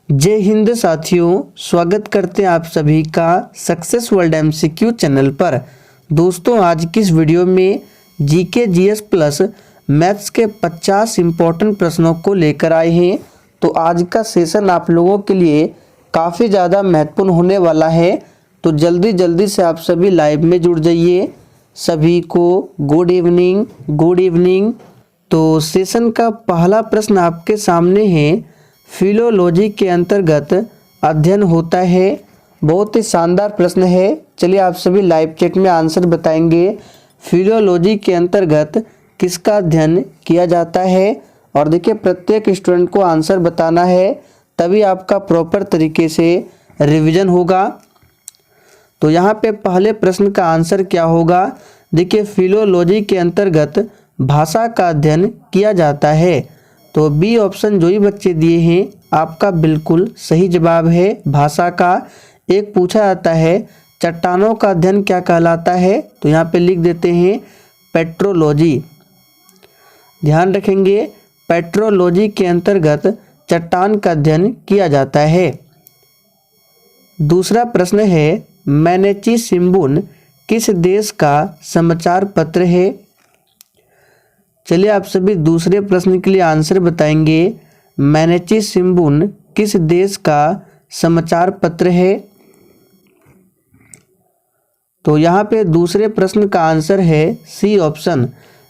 जय हिंद साथियों, स्वागत करते हैं आप सभी का सक्सेस वर्ल्ड एमसीक्यू चैनल पर। दोस्तों, आज की इस वीडियो में जीके जीएस प्लस मैथ्स के 50 इम्पोर्टेंट प्रश्नों को लेकर आए हैं। तो आज का सेशन आप लोगों के लिए काफ़ी ज़्यादा महत्वपूर्ण होने वाला है, तो जल्दी जल्दी से आप सभी लाइव में जुड़ जाइए। सभी को गुड इवनिंग, गुड इवनिंग। तो सेशन का पहला प्रश्न आपके सामने है, फिलोलॉजी के अंतर्गत अध्ययन होता है। बहुत ही शानदार प्रश्न है। चलिए आप सभी लाइव चैट में आंसर बताएंगे। फिलोलॉजी के अंतर्गत किसका अध्ययन किया जाता है? और देखिए, प्रत्येक स्टूडेंट को आंसर बताना है, तभी आपका प्रॉपर तरीके से रिवीजन होगा। तो यहाँ पे पहले प्रश्न का आंसर क्या होगा? देखिए, फिलोलॉजी के अंतर्गत भाषा का अध्ययन किया जाता है। तो बी ऑप्शन जो ही बच्चे दिए हैं, आपका बिल्कुल सही जवाब है, भाषा का। एक पूछा जाता है, चट्टानों का अध्ययन क्या कहलाता है? तो यहाँ पे लिख देते हैं पेट्रोलॉजी। ध्यान रखेंगे, पेट्रोलॉजी के अंतर्गत चट्टान का अध्ययन किया जाता है। दूसरा प्रश्न है, मैनेची शिंबुन किस देश का समाचार पत्र है? चलिए आप सभी दूसरे प्रश्न के लिए आंसर बताएंगे। मैनेची शिंबुन किस देश का समाचार पत्र है? तो यहाँ पे दूसरे प्रश्न का आंसर है सी ऑप्शन,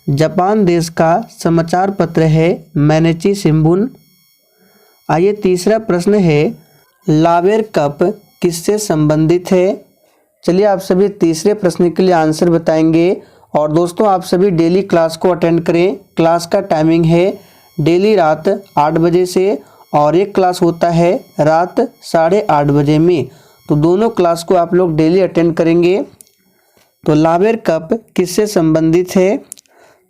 जापान देश का समाचार पत्र है मैनेची शिंबुन। आइए तीसरा प्रश्न है, लावेर कप किससे संबंधित है? चलिए आप सभी तीसरे प्रश्न के लिए आंसर बताएंगे। और दोस्तों, आप सभी डेली क्लास को अटेंड करें। क्लास का टाइमिंग है डेली रात 8 बजे से, और एक क्लास होता है रात 8:30 बजे में। तो दोनों क्लास को आप लोग डेली अटेंड करेंगे। तो लावेर कप किससे संबंधित है?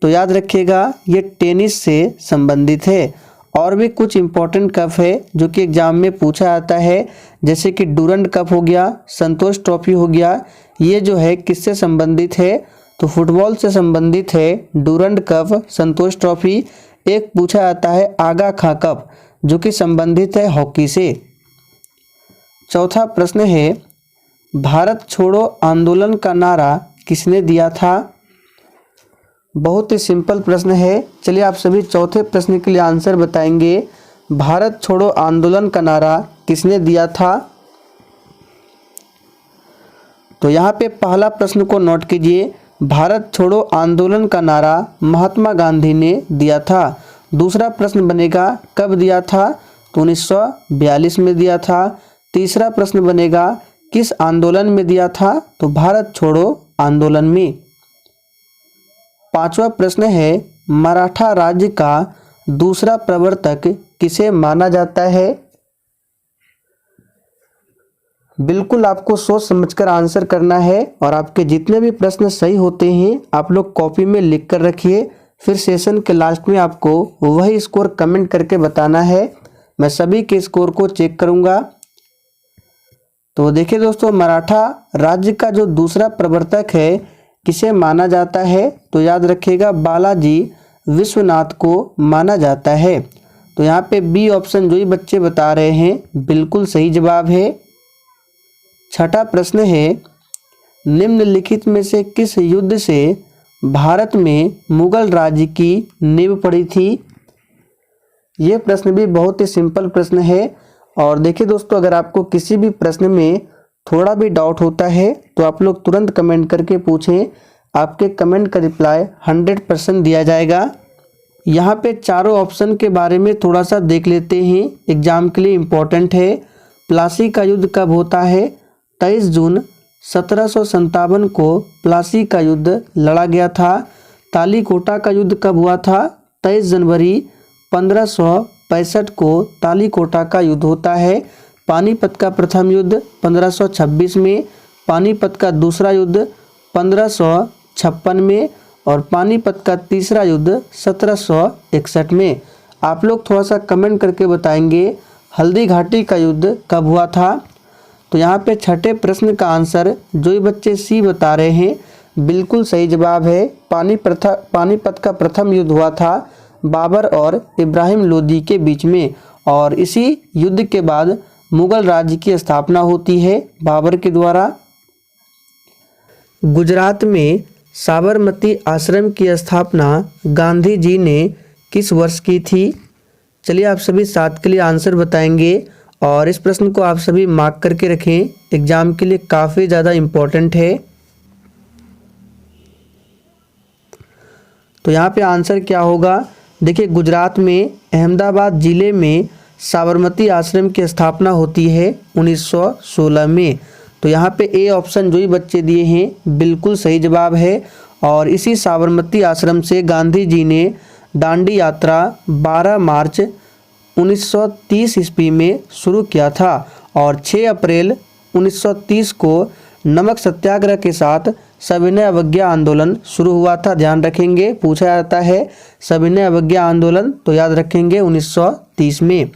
तो याद रखिएगा, ये टेनिस से संबंधित है। और भी कुछ इम्पोर्टेंट कप है जो कि एग्जाम में पूछा जाता है, जैसे कि डूरंड कप हो गया, संतोष ट्रॉफी हो गया। ये जो है किससे संबंधित है? तो फुटबॉल से संबंधित है डूरंड कप, संतोष ट्रॉफी। एक पूछा जाता है आगा खां कप, जो कि संबंधित है हॉकी से। चौथा प्रश्न है, भारत छोड़ो आंदोलन का नारा किसने दिया था? बहुत ही सिंपल प्रश्न है। चलिए आप सभी चौथे प्रश्न के लिए आंसर बताएंगे। भारत छोड़ो आंदोलन का नारा किसने दिया था? तो यहाँ पे पहला प्रश्न को नोट कीजिए, भारत छोड़ो आंदोलन का नारा महात्मा गांधी ने दिया था। दूसरा प्रश्न बनेगा, कब दिया था? तो 1942 में दिया था। तीसरा प्रश्न बनेगा, किस आंदोलन में दिया था? तो भारत छोड़ो आंदोलन में। पांचवा प्रश्न है, मराठा राज्य का दूसरा प्रवर्तक किसे माना जाता है? बिल्कुल आपको सोच समझकर आंसर करना है, और आपके जितने भी प्रश्न सही होते हैं आप लोग कॉपी में लिख कर रखिए। फिर सेशन के लास्ट में आपको वही स्कोर कमेंट करके बताना है। मैं सभी के स्कोर को चेक करूंगा। तो देखिए दोस्तों, मराठा राज्य का जो दूसरा प्रवर्तक है किसे माना जाता है? तो याद रखिएगा, बालाजी विश्वनाथ को माना जाता है। तो यहाँ पे बी ऑप्शन जो ही बच्चे बता रहे हैं बिल्कुल सही जवाब है। छठा प्रश्न है, निम्नलिखित में से किस युद्ध से भारत में मुगल राज्य की नींव पड़ी थी? ये प्रश्न भी बहुत ही सिंपल प्रश्न है। और देखिए दोस्तों, अगर आपको किसी भी प्रश्न में थोड़ा भी डाउट होता है तो आप लोग तुरंत कमेंट करके पूछें। आपके कमेंट का रिप्लाई 100% दिया जाएगा। यहाँ पे चारों ऑप्शन के बारे में थोड़ा सा देख लेते हैं, एग्जाम के लिए इम्पोर्टेंट है। प्लासी का युद्ध कब होता है? 23 जून 1757 को प्लासी का युद्ध लड़ा गया था। तालीकोटा का युद्ध कब हुआ था? 23 जनवरी 1565 को तालीकोटा का युद्ध होता है। पानीपत का प्रथम युद्ध 1526 में, पानीपत का दूसरा युद्ध 1556 में, और पानीपत का तीसरा युद्ध 1761 में। आप लोग थोड़ा सा कमेंट करके बताएंगे हल्दी घाटी का युद्ध कब हुआ था? तो यहाँ पे छठे प्रश्न का आंसर जो ही बच्चे सी बता रहे हैं बिल्कुल सही जवाब है। पानीपत का प्रथम युद्ध हुआ था बाबर और इब्राहिम लोदी के बीच में, और इसी युद्ध के बाद मुगल राज्य की स्थापना होती है बाबर के द्वारा। गुजरात में साबरमती आश्रम की स्थापना गांधी जी ने किस वर्ष की थी? चलिए आप सभी 7 के लिए आंसर बताएंगे और इस प्रश्न को आप सभी मार्क करके रखें, एग्जाम के लिए काफ़ी ज़्यादा इम्पोर्टेंट है। तो यहाँ पे आंसर क्या होगा? देखिए, गुजरात में अहमदाबाद ज़िले में साबरमती आश्रम की स्थापना होती है 1916 में। तो यहाँ पे ए ऑप्शन जो ही बच्चे दिए हैं बिल्कुल सही जवाब है। और इसी साबरमती आश्रम से गांधी जी ने दांडी यात्रा 12 मार्च 1930 ईस्वी में शुरू किया था और 6 अप्रैल 1930 को नमक सत्याग्रह के साथ सविनय अवज्ञा आंदोलन शुरू हुआ था। ध्यान रखेंगे, पूछा जाता है सविनय अवज्ञा आंदोलन, तो याद रखेंगे 1930 में।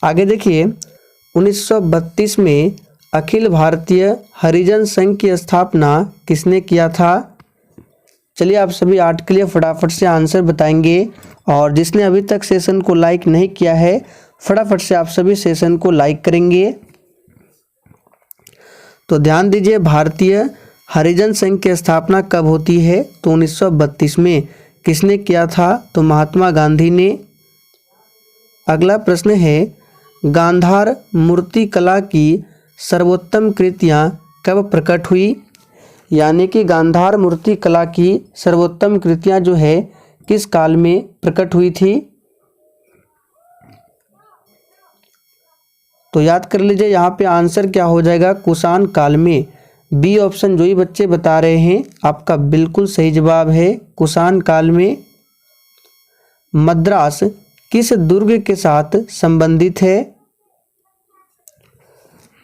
आगे देखिए, 1932 में अखिल भारतीय हरिजन संघ की स्थापना किसने किया था? चलिए आप सभी 8 के लिए फटाफट से आंसर बताएंगे और जिसने अभी तक सेशन को लाइक नहीं किया है फटाफट से आप सभी सेशन को लाइक करेंगे। तो ध्यान दीजिए, भारतीय हरिजन संघ की स्थापना कब होती है? तो 1932 में। किसने किया था? तो महात्मा गांधी ने। अगला प्रश्न है, गांधार मूर्ति कला की सर्वोत्तम कृतियाँ कब प्रकट हुई? यानी कि गांधार मूर्ति कला की सर्वोत्तम कृतियाँ जो है किस काल में प्रकट हुई थी? तो याद कर लीजिए, यहाँ पे आंसर क्या हो जाएगा? कुषाण काल में। बी ऑप्शन जो ही बच्चे बता रहे हैं आपका बिल्कुल सही जवाब है, कुषाण काल में। मद्रास किस दुर्ग के साथ संबंधित है?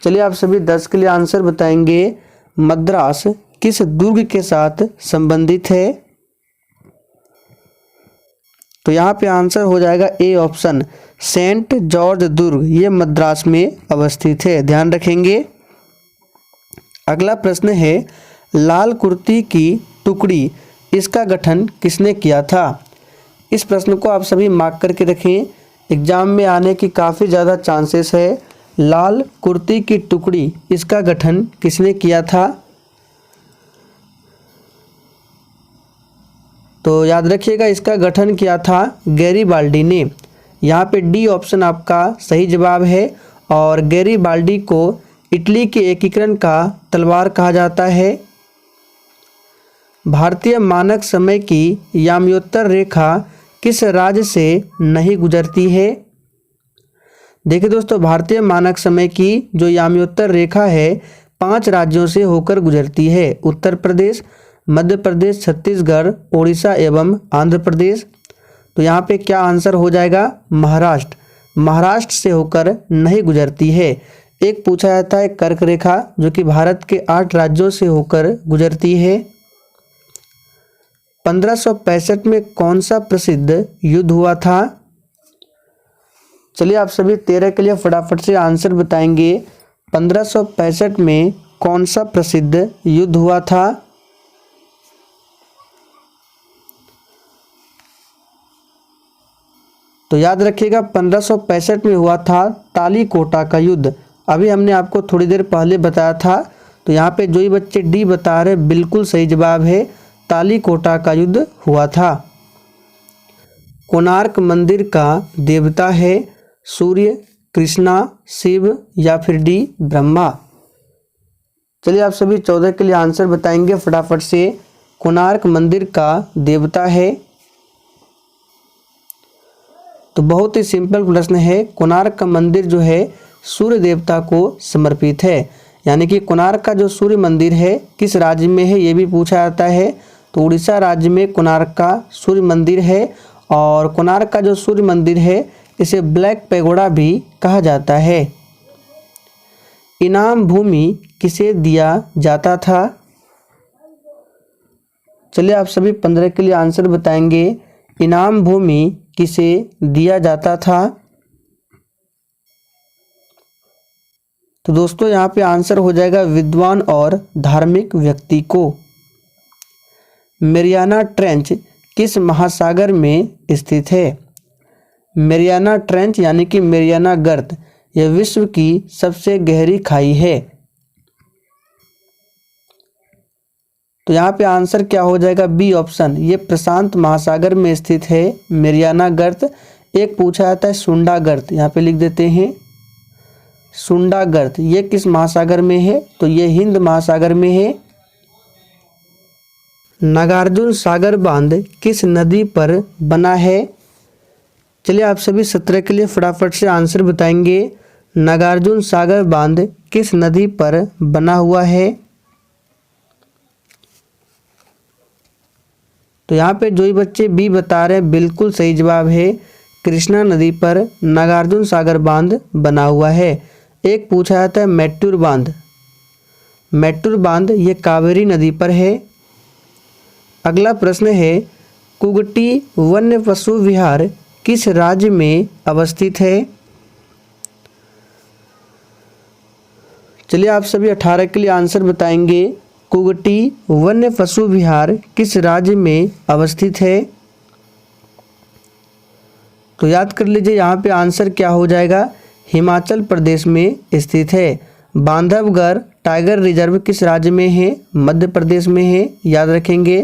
चलिए आप सभी 10 के लिए आंसर बताएंगे। मद्रास किस दुर्ग के साथ संबंधित है? तो यहाँ पे आंसर हो जाएगा ए ऑप्शन, सेंट जॉर्ज दुर्ग, ये मद्रास में अवस्थित है। ध्यान रखेंगे। अगला प्रश्न है, लाल कुर्ती की टुकड़ी, इसका गठन किसने किया था? इस प्रश्न को आप सभी मार्क करके रखें, एग्जाम में आने की काफ़ी ज़्यादा चांसेस है। लाल कुर्ती की टुकड़ी, इसका गठन किसने किया था? तो याद रखिएगा, इसका गठन किया था गैरीबाल्डी ने। यहाँ पे डी ऑप्शन आपका सही जवाब है और गैरीबाल्डी को इटली के एकीकरण का तलवार कहा जाता है। भारतीय मानक समय की याम्योत्तर रेखा किस राज्य से नहीं गुजरती है? देखिए दोस्तों, भारतीय मानक समय की जो याम्योत्तर रेखा है 5 राज्यों से होकर गुजरती है, उत्तर प्रदेश, मध्य प्रदेश, छत्तीसगढ़, उड़ीसा एवं आंध्र प्रदेश। तो यहाँ पे क्या आंसर हो जाएगा? महाराष्ट्र। महाराष्ट्र से होकर नहीं गुजरती है। एक पूछा जाता है कर्क रेखा, जो कि भारत के 8 राज्यों से होकर गुजरती है। 1565 में कौन सा प्रसिद्ध युद्ध हुआ था? चलिए आप सभी 13 के लिए फटाफट से आंसर बताएंगे। 1565 में कौन सा प्रसिद्ध युद्ध हुआ था? तो याद रखिएगा, 1565 में हुआ था तालीकोटा का युद्ध। अभी हमने आपको थोड़ी देर पहले बताया था। तो यहाँ पे जो ही बच्चे डी बता रहे बिल्कुल सही जवाब है, तालीकोटा का युद्ध हुआ था। कोणार्क मंदिर का देवता है सूर्य, कृष्णा, शिव या फिर डी ब्रह्मा? चलिए आप सभी 14 के लिए आंसर बताएंगे फटाफट से। कोणार्क मंदिर का देवता है। तो बहुत ही सिंपल प्रश्न है, कोणार्क का मंदिर जो है सूर्य देवता को समर्पित है। यानी कि कोणार्क का जो सूर्य मंदिर है किस राज्य में है ये भी पूछा जाता है। तो उड़ीसा राज्य में कोणार्क का सूर्य मंदिर है और कोणार्क का जो सूर्य मंदिर है इसे ब्लैक पैगोडा भी कहा जाता है। इनाम भूमि किसे दिया जाता था? चलिए आप सभी 15 के लिए आंसर बताएंगे। इनाम भूमि किसे दिया जाता था? तो दोस्तों यहाँ पे आंसर हो जाएगा विद्वान और धार्मिक व्यक्ति को। मेरियाना ट्रेंच किस महासागर में स्थित है? मेरियाना ट्रेंच यानी कि मेरियाना गर्त यह विश्व की सबसे गहरी खाई है। तो यहाँ पे आंसर क्या हो जाएगा, बी ऑप्शन, ये प्रशांत महासागर में स्थित है मेरियाना गर्त। एक पूछा जाता है सुंडा गर्त, यहाँ पे लिख देते हैं सुंडा गर्त, ये किस महासागर में है, तो ये हिंद महासागर में है। नागार्जुन सागर बांध किस नदी पर बना है। चलिए आप सभी 17 के लिए फटाफट से आंसर बताएंगे। नागार्जुन सागर बांध किस नदी पर बना हुआ है। तो यहाँ पे जो ही बच्चे बी बता रहे हैं बिल्कुल सही जवाब है, कृष्णा नदी पर नागार्जुन सागर बांध बना हुआ है। एक पूछा जाता है मैट्टूर बांध, मैट्टूर बांध ये कावेरी नदी पर है। अगला प्रश्न है कुगटी वन्य पशु विहार किस राज्य में अवस्थित है। चलिए आप सभी 18 के लिए आंसर बताएंगे। कुगटी वन्य पशु विहार किस राज्य में अवस्थित है। तो याद कर लीजिए यहाँ पे आंसर क्या हो जाएगा, हिमाचल प्रदेश में स्थित है। बांधवगढ़ टाइगर रिजर्व किस राज्य में है, मध्य प्रदेश में है, याद रखेंगे।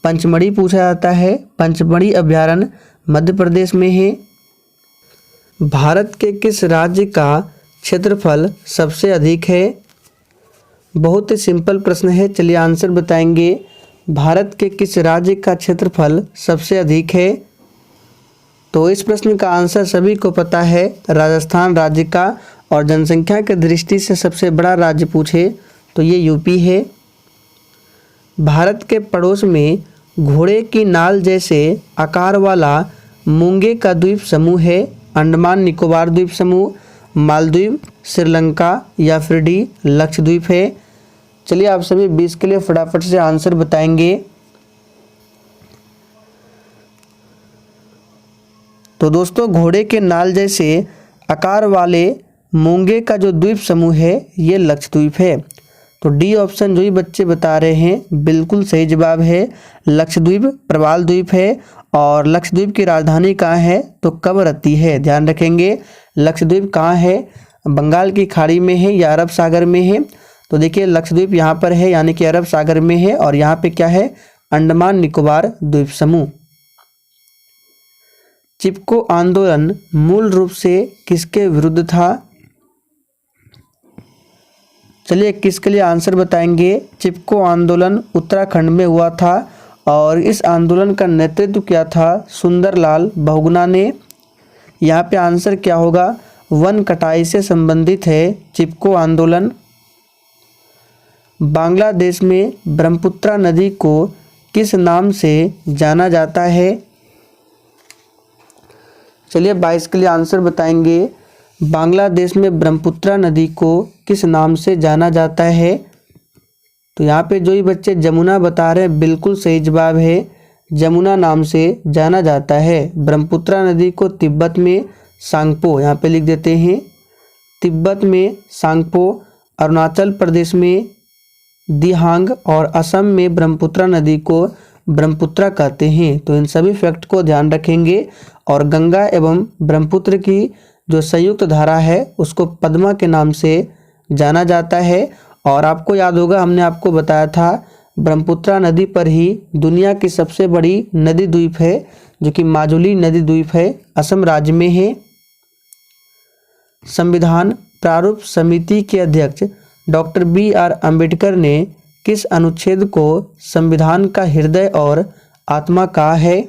पंचमढ़ी पूछा जाता है, पंचमढ़ी अभ्यारण्य मध्य प्रदेश में है। भारत के किस राज्य का क्षेत्रफल सबसे अधिक है। बहुत ही सिंपल प्रश्न है, चलिए आंसर बताएंगे। भारत के किस राज्य का क्षेत्रफल सबसे अधिक है। तो इस प्रश्न का आंसर सभी को पता है, राजस्थान राज्य का, और जनसंख्या की दृष्टि से सबसे बड़ा राज्य पूछे तो ये यूपी है। भारत के पड़ोस में घोड़े की नाल जैसे आकार वाला मूंगे का द्वीप समूह है, अंडमान निकोबार द्वीप समूह, मालदीव, श्रीलंका या फिर डी लक्षद्वीप है। चलिए आप सभी 20 के लिए फटाफट से आंसर बताएंगे। तो दोस्तों घोड़े के नाल जैसे आकार वाले मूंगे का जो द्वीप समूह है ये लक्षद्वीप है। तो डी ऑप्शन जो ही बच्चे बता रहे हैं बिल्कुल सही जवाब है, लक्षद्वीप प्रवाल द्वीप है। और लक्षद्वीप की राजधानी कहाँ है, तो कवरत्ती है, ध्यान रखेंगे। लक्षद्वीप कहाँ है, बंगाल की खाड़ी में है या अरब सागर में है। तो देखिए लक्षद्वीप यहाँ पर है यानी कि अरब सागर में है, और यहाँ पे क्या है, अंडमान निकोबार द्वीप समूह। चिपको आंदोलन मूल रूप से किसके विरुद्ध था। चलिए किसके लिए आंसर बताएंगे। चिपको आंदोलन उत्तराखंड में हुआ था, और इस आंदोलन का नेतृत्व किया था सुंदरलाल बहुगुणा ने। यहाँ पे आंसर क्या होगा, वन कटाई से संबंधित है चिपको आंदोलन। बांग्लादेश में ब्रह्मपुत्रा नदी को किस नाम से जाना जाता है। चलिए 22 के लिए आंसर बताएंगे। बांग्लादेश में ब्रह्मपुत्रा नदी को किस नाम से जाना जाता है। तो यहाँ पे जो ही बच्चे जमुना बता रहे हैं बिल्कुल सही जवाब है, जमुना नाम से जाना जाता है। ब्रह्मपुत्रा नदी को तिब्बत में सांगपो, यहाँ पे लिख देते हैं, तिब्बत में सांगपो, अरुणाचल प्रदेश में दिहांग और असम में ब्रह्मपुत्रा नदी को ब्रह्मपुत्रा कहते हैं। तो इन सभी फैक्ट को ध्यान रखेंगे। और गंगा एवं ब्रह्मपुत्र की जो संयुक्त धारा है उसको पद्मा के नाम से जाना जाता है। और आपको याद होगा हमने आपको बताया था ब्रह्मपुत्रा नदी पर ही दुनिया की सबसे बड़ी नदी द्वीप है जो कि माजुली नदी द्वीप है, असम राज्य में है। संविधान प्रारूप समिति के अध्यक्ष डॉक्टर बी.आर. अम्बेडकर ने किस अनुच्छेद को संविधान का हृदय और आत्मा कहा है।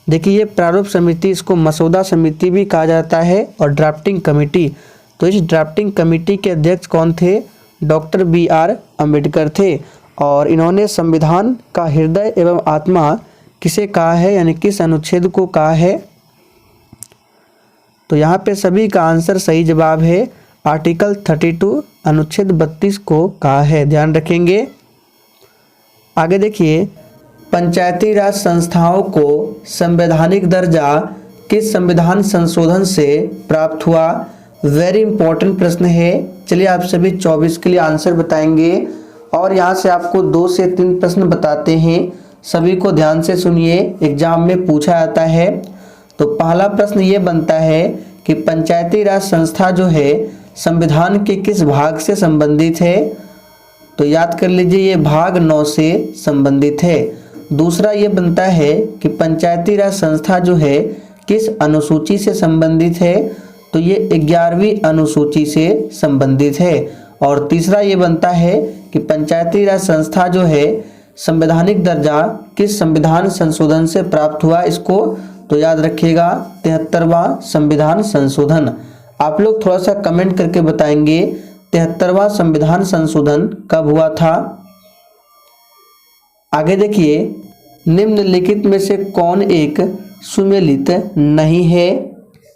देखिए ये प्रारूप समिति, इसको मसौदा समिति भी कहा जाता है, और ड्राफ्टिंग कमेटी। तो इस ड्राफ्टिंग कमेटी के अध्यक्ष कौन थे, डॉक्टर बी.आर. अम्बेडकर थे। और इन्होंने संविधान का हृदय एवं आत्मा किसे कहा है, यानी किस अनुच्छेद को कहा है। तो यहाँ पे सभी का आंसर सही जवाब है, आर्टिकल 32 अनुच्छेद 32 को कहा है, ध्यान रखेंगे। आगे देखिए, पंचायती राज संस्थाओं को संवैधानिक दर्जा किस संविधान संशोधन से प्राप्त हुआ। वेरी इंपॉर्टेंट प्रश्न है। चलिए आप सभी 24 के लिए आंसर बताएंगे, और यहाँ से आपको 2 से 3 प्रश्न बताते हैं, सभी को ध्यान से सुनिए, एग्जाम में पूछा जाता है। तो पहला प्रश्न ये बनता है कि पंचायती राज संस्था जो है संविधान के किस भाग से संबंधित है? तो याद कर लीजिए, ये भाग 9 से संबंधित है। दूसरा ये बनता है कि पंचायती राज संस्था जो है किस अनुसूची से संबंधित है? तो ये 11वीं अनुसूची से संबंधित है। और तीसरा ये बनता है कि पंचायती राज संस्था जो है संवैधानिक दर्जा किस संविधान संशोधन से प्राप्त हुआ इसको? तो याद रखिएगा 73वां संविधान संशोधन। आप लोग थोड़ा सा कमेंट करके बताएंगे 73वां संविधान संशोधन कब हुआ था। आगे देखिए, निम्नलिखित में से कौन एक सुमेलित नहीं है?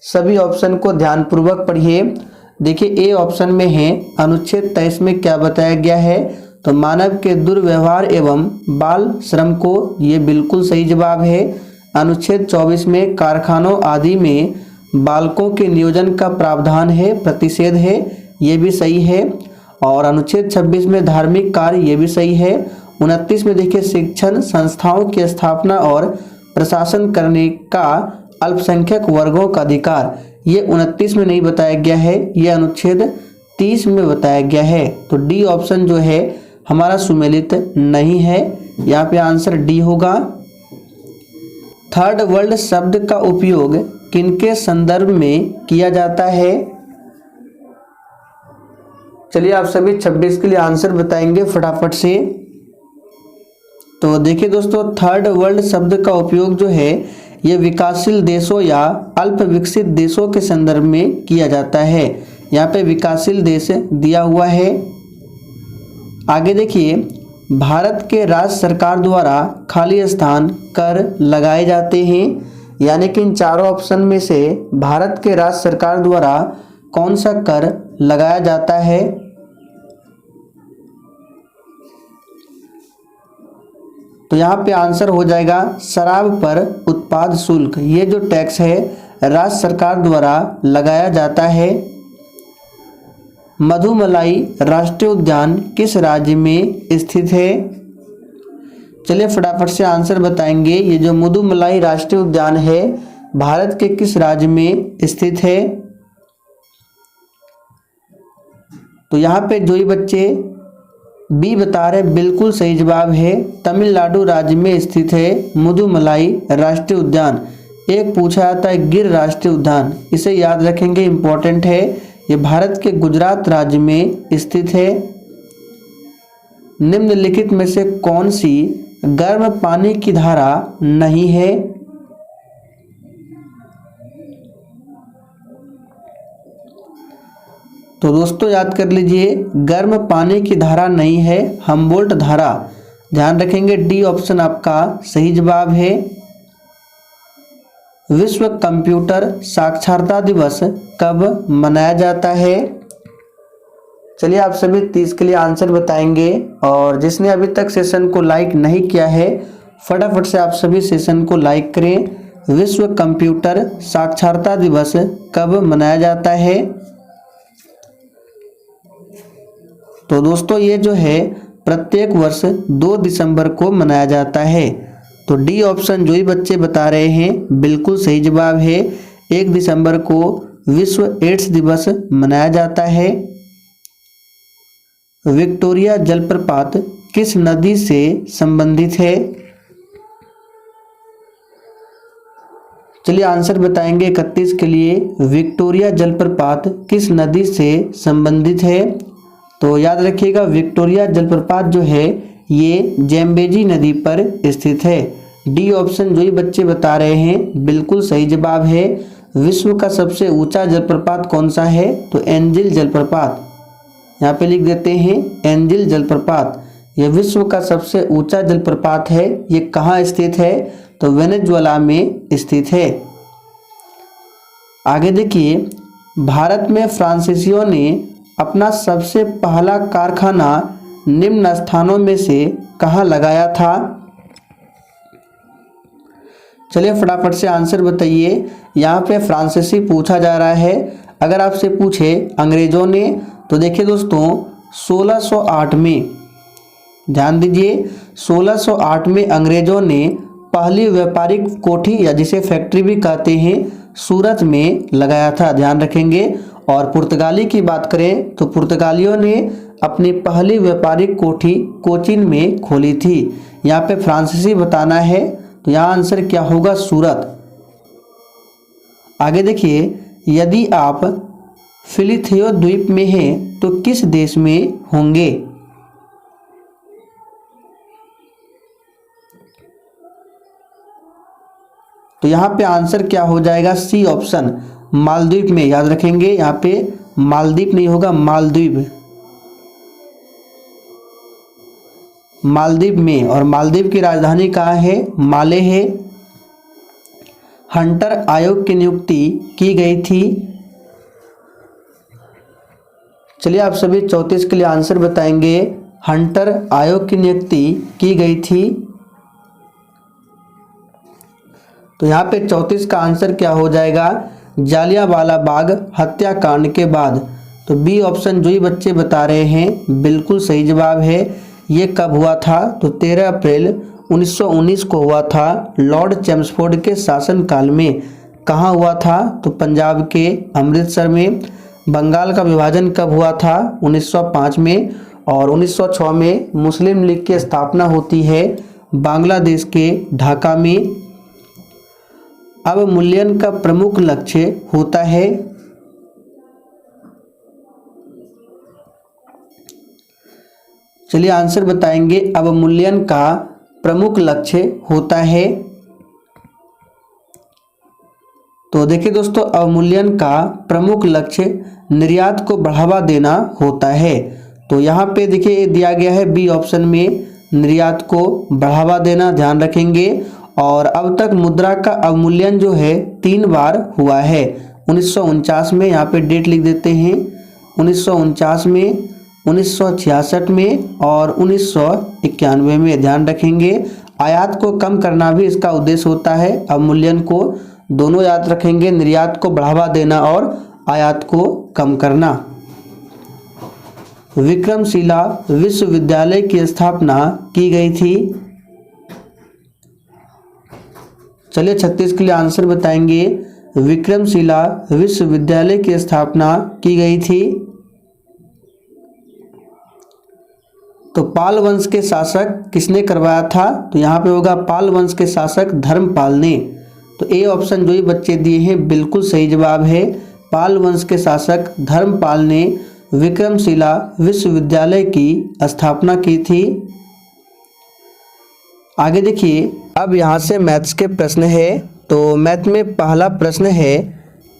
सभी ऑप्शन को ध्यानपूर्वक पढ़िए। देखिए, ए ऑप्शन में है अनुच्छेद 23 में क्या बताया गया है? तो मानव के दुर्व्यवहार एवं बाल श्रम को, ये बिल्कुल सही जवाब है। अनुच्छेद 24 में कारखानों आदि में बालकों के नियोजन का प्रावधान है, प्रतिषेध है, ये भी सही है। और अनुच्छेद 26 में धार्मिक कार्य, ये भी सही है। 29 में देखिए शिक्षण संस्थाओं की स्थापना और प्रशासन करने का अल्पसंख्यक वर्गों का अधिकार, ये 29 में नहीं बताया गया है, ये अनुच्छेद 30 में बताया गया है। तो डी ऑप्शन जो है हमारा सुमेलित नहीं है, यहाँ पे आंसर डी होगा। थर्ड वर्ल्ड शब्द का उपयोग किनके संदर्भ में किया जाता है? चलिए आप सभी 26 के लिए आंसर बताएंगे फटाफट से। तो देखिए दोस्तों, थर्ड वर्ल्ड शब्द का उपयोग जो है ये विकासशील देशों या अल्प विकसित देशों के संदर्भ में किया जाता है। यहाँ पे विकासशील देश दिया हुआ है। आगे देखिए, भारत के राज्य सरकार द्वारा खाली स्थान कर लगाए जाते हैं, यानी कि इन चारों ऑप्शन में से भारत के राज्य सरकार द्वारा कौन सा कर लगाया जाता है? तो यहाँ पे आंसर हो जाएगा शराब पर उत्पाद शुल्क। ये जो टैक्स है राज्य सरकार द्वारा लगाया जाता है। मधुमलाई राष्ट्रीय उद्यान किस राज्य में स्थित है? चलिए फटाफट से आंसर बताएंगे। ये जो मधुमलाई राष्ट्रीय उद्यान है भारत के किस राज्य में स्थित है? तो यहाँ पे जो ही बच्चे बी बता रहे बिल्कुल सही जवाब है, तमिलनाडु राज्य में स्थित है मुदुमलाई राष्ट्रीय उद्यान। एक पूछा जाता है गिर राष्ट्रीय उद्यान, इसे याद रखेंगे, इंपॉर्टेंट है। ये भारत के गुजरात राज्य में स्थित है। निम्नलिखित में से कौन सी गर्म पानी की धारा नहीं है? तो दोस्तों याद कर लीजिए, गर्म पानी की धारा नहीं है हम्बोल्ट धारा। ध्यान रखेंगे, डी ऑप्शन आपका सही जवाब है। विश्व कंप्यूटर साक्षरता दिवस कब मनाया जाता है? चलिए आप सभी 30 के लिए आंसर बताएंगे। और जिसने अभी तक सेशन को लाइक नहीं किया है फटाफट से आप सभी सेशन को लाइक करें। विश्व कंप्यूटर साक्षरता दिवस कब मनाया जाता है? तो दोस्तों ये जो है प्रत्येक वर्ष 2 दिसंबर को मनाया जाता है। तो डी ऑप्शन जो ही बच्चे बता रहे हैं बिल्कुल सही जवाब है। 1 दिसंबर को विश्व एड्स दिवस मनाया जाता है। विक्टोरिया जलप्रपात किस नदी से संबंधित है? चलिए आंसर बताएंगे 31 के लिए। विक्टोरिया जलप्रपात किस नदी से संबंधित है? तो याद रखिएगा विक्टोरिया जलप्रपात जो है ये जैम्बेजी नदी पर स्थित है। डी ऑप्शन जो ही बच्चे बता रहे हैं बिल्कुल सही जवाब है। विश्व का सबसे ऊंचा जलप्रपात कौन सा है? तो एंजिल जलप्रपात। यहाँ पे लिख देते हैं एंजिल जलप्रपात। यह विश्व का सबसे ऊंचा जलप्रपात है। ये कहाँ स्थित है? तो वेनेजुएला में स्थित है। आगे देखिए, भारत में फ्रांसीसियों ने अपना सबसे पहला कारखाना निम्न स्थानों में से कहाँ लगाया था? चलिए फटाफट से आंसर बताइए। यहाँ पे फ्रांसीसी पूछा जा रहा है। अगर आपसे पूछे अंग्रेजों ने, तो देखिए दोस्तों 1608 में, ध्यान दीजिए 1608 में अंग्रेजों ने पहली व्यापारिक कोठी या जिसे फैक्ट्री भी कहते हैं सूरत में लगाया था, ध्यान रखेंगे। और पुर्तगाली की बात करें तो पुर्तगालियों ने अपनी पहली व्यापारिक कोठी कोचीन में खोली थी। यहाँ पे फ्रांसीसी बताना है, तो यहाँ आंसर क्या होगा, सूरत। आगे देखिए, यदि आप फिलिथियो द्वीप में हैं तो किस देश में होंगे? तो यहाँ पे आंसर क्या हो जाएगा, सी ऑप्शन, मालदीव में। याद रखेंगे, यहाँ पे मालदीव नहीं होगा, मालदीव, मालदीव में। और मालदीव की राजधानी कहाँ है, माले है। हंटर आयोग की नियुक्ति की गई थी। चलिए आप सभी 34 के लिए आंसर बताएंगे। हंटर आयोग की नियुक्ति की गई थी। तो यहाँ पे 34 का आंसर क्या हो जाएगा, जालियांवाला बाग हत्याकांड के बाद। तो बी ऑप्शन जो ही बच्चे बता रहे हैं बिल्कुल सही जवाब है। ये कब हुआ था, तो 13 अप्रैल 1919 को हुआ था, लॉर्ड चैम्सफोर्ड के शासनकाल में। कहाँ हुआ था, तो पंजाब के अमृतसर में। बंगाल का विभाजन कब हुआ था, 1905 में। और 1906 में मुस्लिम लीग की स्थापना होती है बांग्लादेश के ढाका में। अवमूल्यन का प्रमुख लक्ष्य होता है, चलिए आंसर बताएंगे। अवमूल्यन का प्रमुख लक्ष्य होता है, तो देखिए दोस्तों, अवमूल्यन का प्रमुख लक्ष्य निर्यात को बढ़ावा देना होता है। तो यहाँ पे देखिए दिया गया है बी ऑप्शन में, निर्यात को बढ़ावा देना, ध्यान रखेंगे। और अब तक मुद्रा का अवमूल्यन जो है 3 बार हुआ है। 1949 में, यहाँ पे डेट लिख देते हैं, 1949 में, 1966 में और 1991 में, ध्यान रखेंगे। आयात को कम करना भी इसका उद्देश्य होता है, अवमूल्यन को दोनों याद रखेंगे, निर्यात को बढ़ावा देना और आयात को कम करना। विक्रमशिला विश्वविद्यालय की स्थापना की गई थी। चलिए 36 के लिए आंसर बताएंगे। विक्रमशिला विश्वविद्यालय की स्थापना की गई थी। तो पाल वंश के शासक किसने करवाया था, तो यहाँ पे होगा पाल वंश के शासक धर्मपाल ने। तो ए ऑप्शन जो ही बच्चे दिए हैं बिल्कुल सही जवाब है, पाल वंश के शासक धर्मपाल ने विक्रमशिला विश्वविद्यालय की स्थापना की थी। आगे देखिए, अब यहाँ से मैथ्स के प्रश्न है। तो मैथ में पहला प्रश्न है,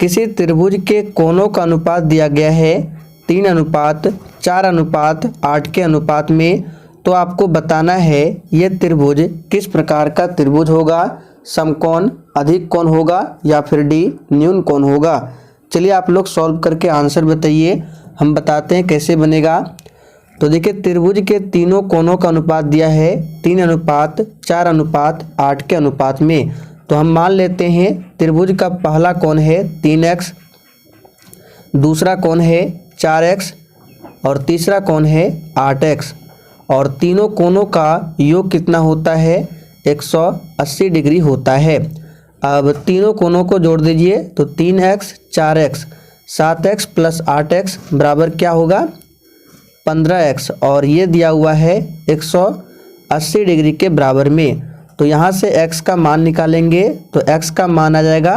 किसी त्रिभुज के कोणों का अनुपात दिया गया है 3:4:8 के अनुपात में। तो आपको बताना है ये त्रिभुज किस प्रकार का त्रिभुज होगा, समकोण, अधिक कोण होगा या फिर डी न्यून कोण होगा। चलिए आप लोग सॉल्व करके आंसर बताइए, हम बताते हैं कैसे बनेगा। तो देखिए, त्रिभुज के तीनों कोणों का अनुपात दिया है 3:4:8 के अनुपात में। तो हम मान लेते हैं त्रिभुज का पहला कोण है 3x, दूसरा कोण है 4x और तीसरा कोण है 8x। और तीनों कोणों का योग कितना होता है, 180 डिग्री होता है। अब तीनों कोणों को जोड़ दीजिए, तो 3x 4x 7x plus 8x बराबर क्या होगा, 15x। और ये दिया हुआ है 180 डिग्री के बराबर में। तो यहाँ से x का मान निकालेंगे, तो x का मान आ जाएगा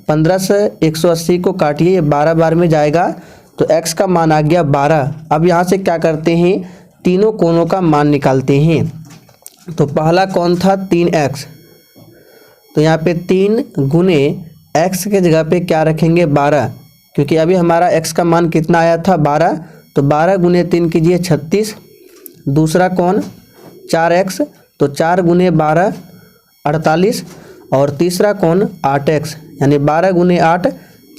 15 से 180 को काटिए, ये 12 बार में जाएगा, तो x का मान आ गया 12। अब यहाँ से क्या करते हैं, तीनों कोणों का मान निकालते हैं। तो पहला कोण था 3x, तो यहाँ पे 3 गुने x के जगह पे क्या रखेंगे 12, क्योंकि अभी हमारा x का मान कितना आया था 12, तो 12 गुने 3 कीजिए 36। दूसरा कोण 4x, तो 4 गुने 12 48। और तीसरा कोण 8x, यानी 12 गुने 8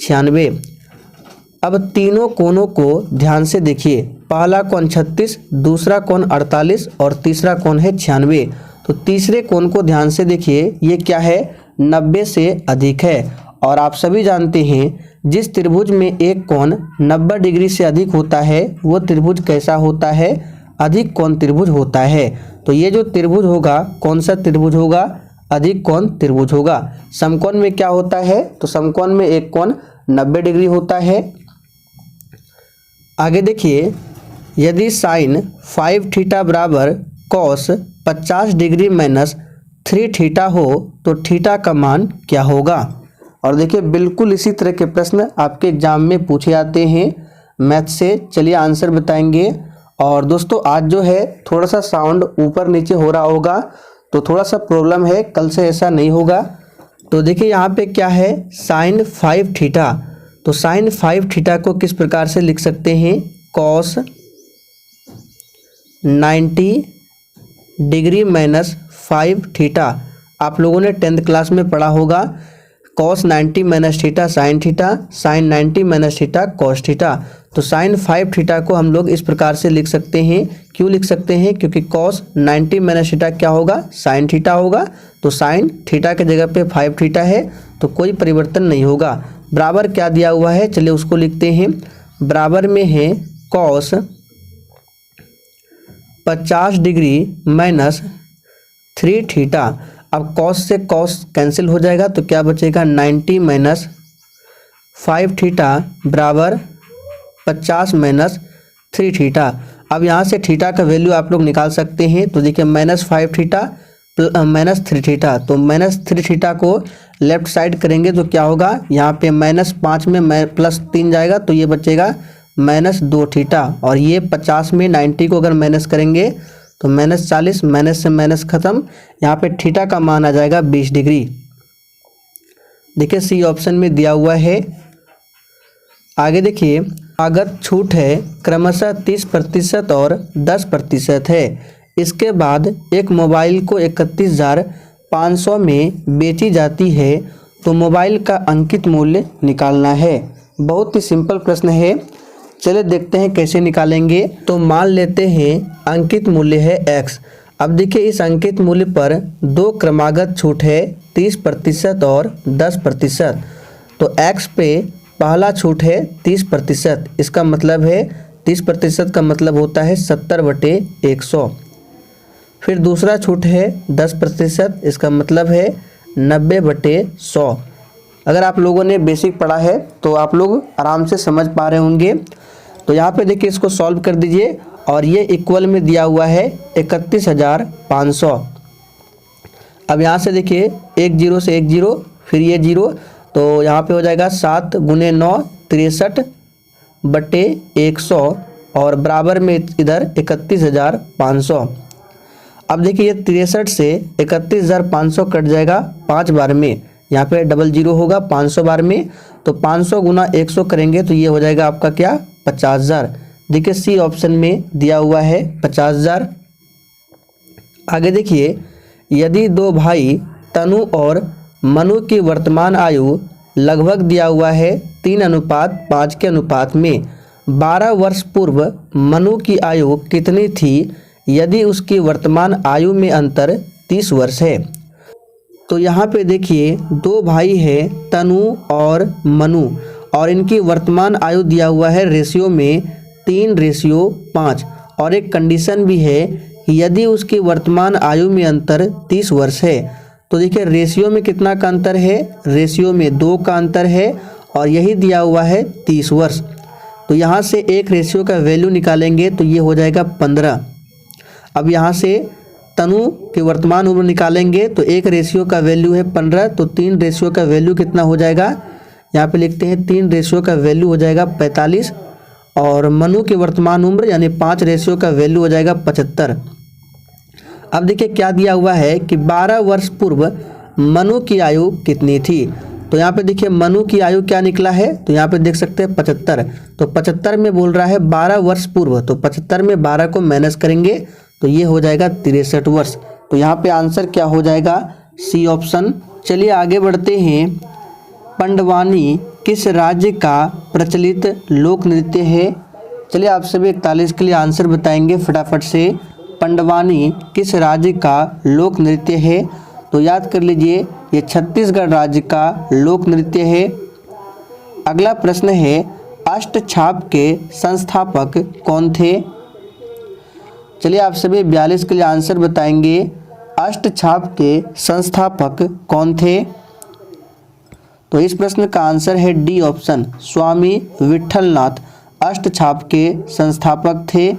96। अब तीनों कोणों को ध्यान से देखिए, पहला कोण 36, दूसरा कोण 48 और तीसरा कोण है 96। तो तीसरे कोण को ध्यान से देखिए, ये क्या है, 90 से अधिक है। और आप सभी जानते हैं जिस त्रिभुज में एक कोण 90 डिग्री से अधिक होता है वो त्रिभुज कैसा होता है, अधिक कोण त्रिभुज होता है। तो ये जो त्रिभुज होगा कौन सा त्रिभुज होगा, अधिक कोण त्रिभुज होगा। समकोण में क्या होता है, तो समकोण में एक कोण 90 डिग्री होता है। आगे देखिए, यदि साइन 5 थीटा बराबर कॉस 50 डिग्री माइनस 3 थीटा हो तो थीटा का मान क्या होगा। और देखिए बिल्कुल इसी तरह के प्रश्न आपके एग्जाम में पूछे जाते हैं मैथ से। चलिए आंसर बताएंगे। और दोस्तों आज जो है थोड़ा सा साउंड ऊपर नीचे हो रहा होगा तो थोड़ा सा प्रॉब्लम है, कल से ऐसा नहीं होगा। तो देखिए यहाँ पे क्या है, साइन 5 थीटा। तो साइन 5 थीटा को किस प्रकार से लिख सकते हैं, कॉस 90 डिग्री माइनस 5 थीटा। आप लोगों ने 10th क्लास में पढ़ा होगा, cos 90 minus theta sine theta, sine 90 minus theta cos theta. तो साइन 5 थीटा को हम लोग इस प्रकार से लिख सकते हैं। क्यों लिख सकते हैं, क्योंकि कॉस 90 माइनस थीटा क्या होगा, साइन थीटा होगा। तो साइन थीटा के जगह पे 5 थीटा है तो कोई परिवर्तन नहीं होगा। बराबर क्या दिया हुआ है, चलिए उसको लिखते हैं। बराबर में है कॉस 50 डिग्री माइनस 3 थीटा। अब कॉस से कॉस कैंसिल हो जाएगा तो क्या बचेगा, 90 माइनस 5 थीटा बराबर 50 माइनस 3 थीटा। अब यहाँ से थीटा का वैल्यू आप लोग निकाल सकते हैं। तो देखिए माइनस 5 थीटा माइनस 3 थीटा, तो माइनस 3 थीटा को लेफ्ट साइड करेंगे तो क्या होगा, यहाँ पे -5 में प्लस 3 जाएगा तो ये बचेगा -2 थीटा। और ये 50 में 90 को अगर माइनस करेंगे तो -40, माइनस से माइनस खत्म, यहाँ पे थीटा का मान आ जाएगा 20 डिग्री। देखिए सी ऑप्शन में दिया हुआ है। आगे देखिए, लागत छूट है क्रमशः 30% और 10% है। इसके बाद एक मोबाइल को 31,500 में बेची जाती है तो मोबाइल का अंकित मूल्य निकालना है। बहुत ही सिंपल प्रश्न है, चलिए देखते हैं कैसे निकालेंगे। तो मान लेते हैं अंकित मूल्य है x। अब देखिए इस अंकित मूल्य पर दो क्रमागत छूट है 30% और 10%। तो x पे पहला छूट है 30%, इसका मतलब है 30% का मतलब होता है 70/100। फिर दूसरा छूट है 10%, इसका मतलब है 90/100। अगर आप लोगों ने बेसिक पढ़ा है तो आप लोग आराम से समझ पा रहे होंगे। तो यहाँ पे देखिए इसको सॉल्व कर दीजिए और ये इक्वल में दिया हुआ है 31,500। अब यहाँ से देखिए एक जीरो से एक जीरो, फिर ये जीरो, तो यहाँ पे हो जाएगा 7 × 9 63/100 और बराबर में इधर 31,500। अब देखिए ये 63 से 31,500 कट जाएगा 5 बार में, यहाँ पे डबल जीरो होगा 500 बार में। तो 500 × 100 करेंगे तो ये हो जाएगा आपका क्या, 50,000। देखिए सी ऑप्शन में दिया हुआ है 50,000। आगे देखिए, यदि दो भाई तनु और मनु की वर्तमान आयु लगभग दिया हुआ है 3:5 के अनुपात में, 12 वर्ष पूर्व मनु की आयु कितनी थी यदि उसकी वर्तमान आयु में अंतर 30 वर्ष है। तो यहाँ पे देखिए दो भाई है तनु और मनु और इनकी वर्तमान आयु दिया हुआ है रेशियो में 3:5 और एक कंडीशन भी है कि यदि उसकी वर्तमान आयु में अंतर 30 वर्ष है। तो देखिए रेशियो में कितना का अंतर है, रेशियो में 2 का अंतर है और यही दिया हुआ है 30 वर्ष। तो यहाँ से एक रेशियो का वैल्यू निकालेंगे तो ये हो जाएगा 15। अब यहाँ से तनु की वर्तमान उम्र निकालेंगे तो एक रेशियो का वैल्यू है 15, तो 3 रेशियो का वैल्यू कितना हो जाएगा, यहाँ पे लिखते हैं 3 रेशियो का वैल्यू हो जाएगा 45 और मनु की वर्तमान उम्र यानी 5 रेशियो का वैल्यू हो जाएगा 75। अब देखिए क्या दिया हुआ है कि 12 वर्ष पूर्व मनु की आयु कितनी थी। तो यहाँ पे देखिए मनु की आयु क्या निकला है, तो यहाँ पे देख सकते हैं 75। तो 75 में बोल रहा है 12 वर्ष पूर्व, तो 75 में 12 को माइनस करेंगे तो ये हो जाएगा 63 वर्ष। तो यहाँ पे आंसर क्या हो जाएगा, सी ऑप्शन। चलिए आगे बढ़ते हैं। पंडवानी किस राज्य का प्रचलित लोक नृत्य है। चलिए आप सभी 41 के लिए आंसर बताएंगे फटाफट से। पंडवानी किस राज्य का लोक नृत्य है, तो याद कर लीजिए ये छत्तीसगढ़ राज्य का लोक नृत्य है। अगला प्रश्न है, अष्टछाप के संस्थापक कौन थे। चलिए आप सभी 42 के लिए आंसर बताएंगे। अष्टछाप के संस्थापक कौन थे? तो इस प्रश्न का आंसर है डी ऑप्शन, स्वामी विठलनाथ अष्टछाप के संस्थापक थे।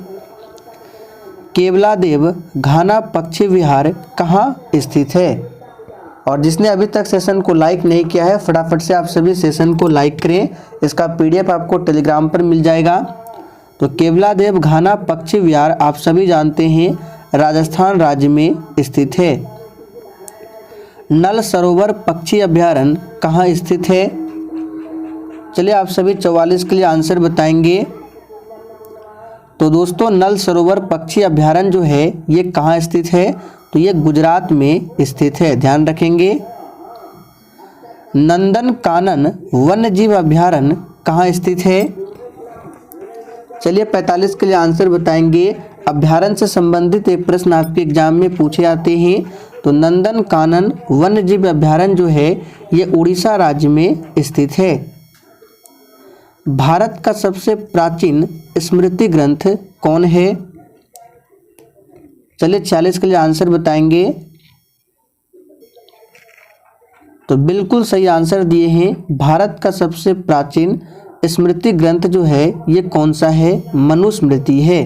केवलादेव घाना पक्षी विहार कहाँ स्थित है? और जिसने अभी तक सेशन को लाइक नहीं किया है, फटाफट से आप सभी सेशन को लाइक करें। इसका पीडीएफ आपको टेलीग्राम पर मिल जाएगा। तो केवलादेव घाना पक्षी विहार आप सभी जानते हैं राजस्थान राज्य में स्थित है। नल सरोवर पक्षी अभयारण्य कहाँ स्थित है? चलिए आप सभी 44 के लिए आंसर बताएंगे। तो दोस्तों नल सरोवर पक्षी अभयारण्य जो है ये कहाँ स्थित है? तो ये गुजरात में स्थित है, ध्यान रखेंगे। नंदन कानन वन्य जीव अभयारण्य कहाँ स्थित है? चलिए 45 के लिए आंसर बताएंगे। अभयारण्य से संबंधित एक प्रश्न आपके एग्जाम में पूछे जाते हैं। तो नंदन कानन वन्य जीव अभयारण्य जो है ये उड़ीसा राज्य में स्थित है। भारत का सबसे प्राचीन स्मृति ग्रंथ कौन है? चलिए 46 के लिए आंसर बताएंगे। तो बिल्कुल सही आंसर दिए हैं। भारत का सबसे प्राचीन स्मृति ग्रंथ जो है ये कौन सा है? मनुस्मृति है।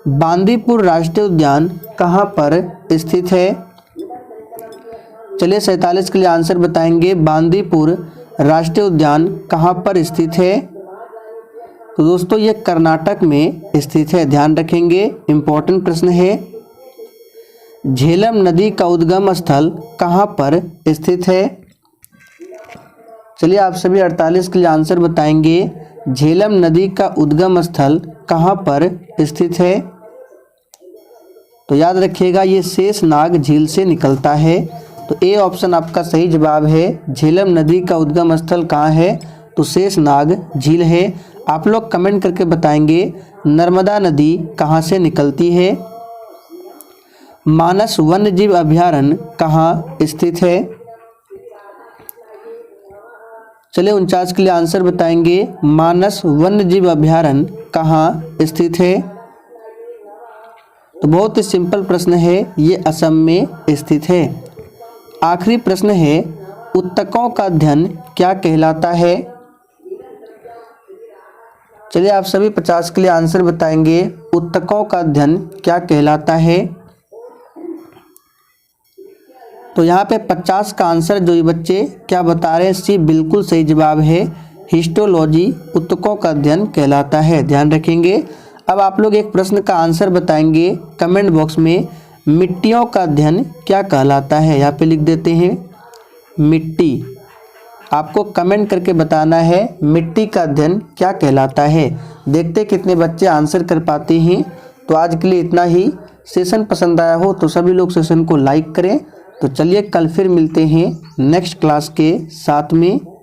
बांदीपुर राष्ट्रीय उद्यान कहाँ पर स्थित है? चलिए 47 के लिए आंसर बताएंगे। बांदीपुर राष्ट्रीय उद्यान कहाँ पर स्थित है? तो दोस्तों ये कर्नाटक में स्थित है, ध्यान रखेंगे, इंपॉर्टेंट प्रश्न है। झेलम नदी का उद्गम स्थल कहाँ पर स्थित है? चलिए आप सभी 48 के लिए आंसर बताएंगे। झेलम नदी का उद्गम स्थल कहाँ पर स्थित है? तो याद रखिएगा ये शेषनाग झील से निकलता है। तो ए ऑप्शन आपका सही जवाब है। झेलम नदी का उद्गम स्थल कहाँ है? तो शेषनाग झील है। आप लोग कमेंट करके बताएंगे नर्मदा नदी कहाँ से निकलती है? मानस वन्य जीव अभयारण्य कहाँ स्थित है? चलिए 49 के लिए आंसर बताएंगे। मानस वन्य जीव अभयारण्य कहाँ स्थित है? तो बहुत ही सिंपल प्रश्न है, ये असम में स्थित है। आखिरी प्रश्न है, उत्तकों का अध्ययन क्या कहलाता है? चलिए आप सभी 50 के लिए आंसर बताएंगे। उत्तकों का अध्ययन क्या कहलाता है? तो यहाँ पे 50 का आंसर जो ये बच्चे क्या बता रहे हैं, सी बिल्कुल सही जवाब है। हिस्टोलॉजी उत्तकों का अध्ययन कहलाता है, ध्यान रखेंगे। अब आप लोग एक प्रश्न का आंसर बताएंगे कमेंट बॉक्स में। मिट्टियों का अध्ययन क्या कहलाता है? यहाँ पे लिख देते हैं मिट्टी। आपको कमेंट करके बताना है मिट्टी का अध्ययन क्या कहलाता है। देखते कितने बच्चे आंसर कर पाते हैं। तो आज के लिए इतना ही। सेशन पसंद आया हो तो सभी लोग सेशन को लाइक करें। तो चलिए कल फिर मिलते हैं नेक्स्ट क्लास के साथ में।